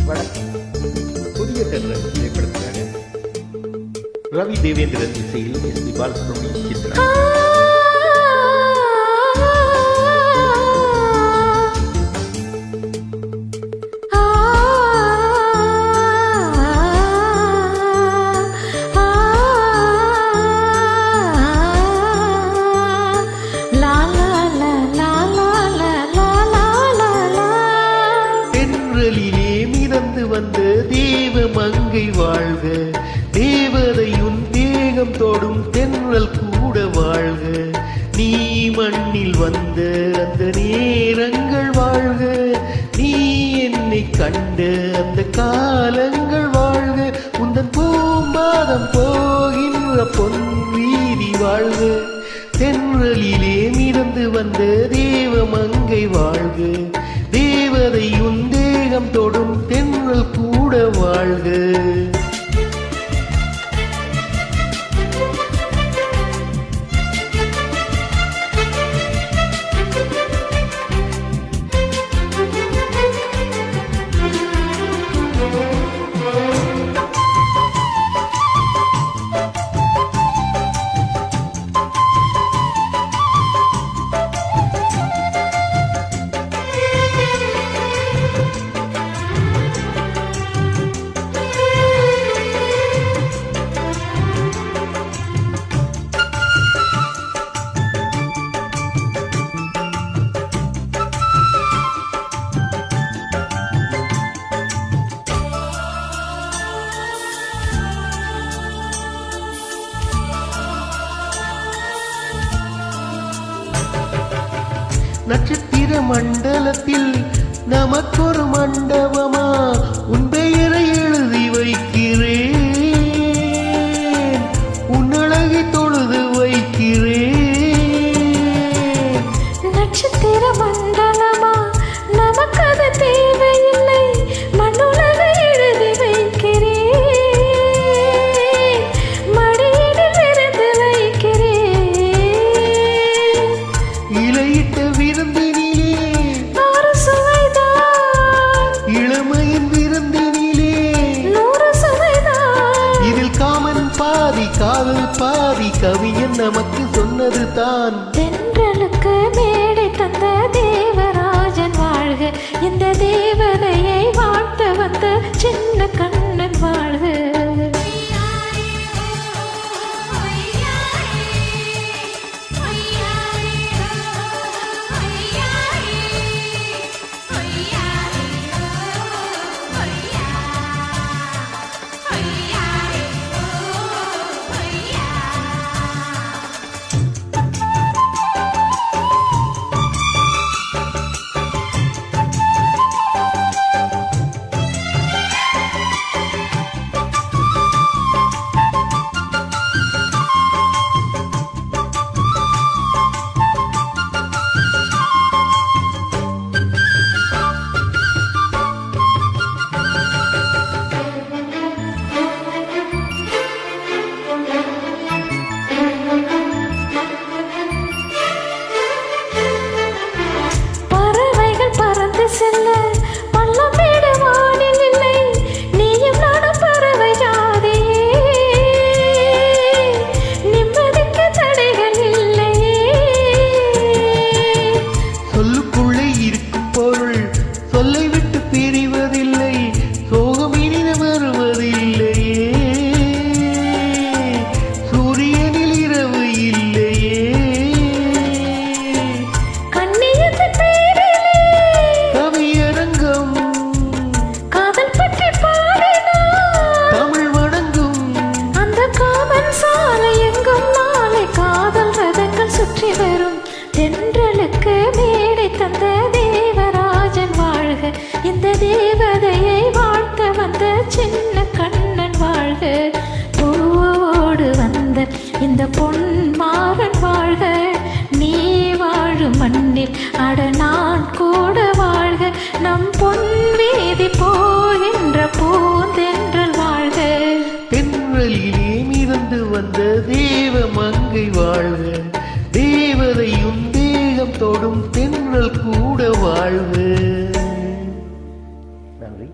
வணக்கம். புதிய தென்றல் திரைப்படத்திற்காக ரவி தேவேந்திரன் இசையில் எஸ்.பி. பாலசுப்ரமணியம் சித்ரா. மிதந்து வந்த தேவ மங்கை வாழ்க, தேவதையுன் தேகம் தொடும் தென்றல் கூட வாழ்க. நீ மண்ணில் வந்த அந்த நேரங்கள் வாழ்க, நீ என்னை கண்ட அந்த காலங்கள் வாழ்க. உந்தன் பூம்பாதம் போகின்ற பொன் வீதி வாழ்க. தென்றலிலே மிதந்து வந்த தேவ மங்கை வாழ்க, தேவதையுன் தேகம் தொடும் தென்றல் கூட வாழ்க. நட்சத்திர மண்டலத்தில் நமக்கொரு மண்டபமா, உன் பெயரை எழுதி வைக்கிறேன், உன் அழகை தொழுது வைக்கிறேன். நட்சத்திர மண்டலமா, நமக்கு அது தேவையில்லை, மண்ணுலகை எழுதி வைக்கிறேன், மடியினில் விருந்து வைக்கிறேன். இலையிட்ட விருந்தினிலே நூறு சுவைதான், இளமையின் விருந்தினிலே நூறு சுவைதான். இதில் காமன் பாதி காதல் பாதி, கவியன் நமக்கு சொன்னது தான். தென்றலுக்கு மேடை தந்த தேவராஜன் வாழ்க, இந்த தேவதையை வாழ்த்த வந்த சின்ன கண்ணன் வாழ்க. செல்ல பள்ளம் வீடு வானில் இல்லை, நீயும் நானும் பறவை ஜாதியே, நிம்மதிக்கு தடைகள் இல்லையே. சொல்லுக்குள்ளே இருக்கும் பொருள் சொல்லை விட்டு பிரிவதில்லை, சோகம் இனித வருவதில்லையே, சூரியனில் இரவு இல்லையே. தென்றலுக்கு மேடை தந்த தேவராஜன் வாழ்க, இந்த தேவதையை வாழ்த்த வந்த சின்ன கண்ணன் வாழ்க. பூவோடு வந்த இந்த பொன்மாறன் வாழ்க, நீ வாழும் மண்ணில் அட நான் கூட வாழ்க. நம் பொன் வீதி போகின்ற பூந்தென்றல் வாழ்க. தென்றலிலே மிதந்து வந்த தேவ மங்கை வாழ்க, தேவதையும் தேகம் தொடும் தென்றல் கூட வாழ்வு. நன்றி.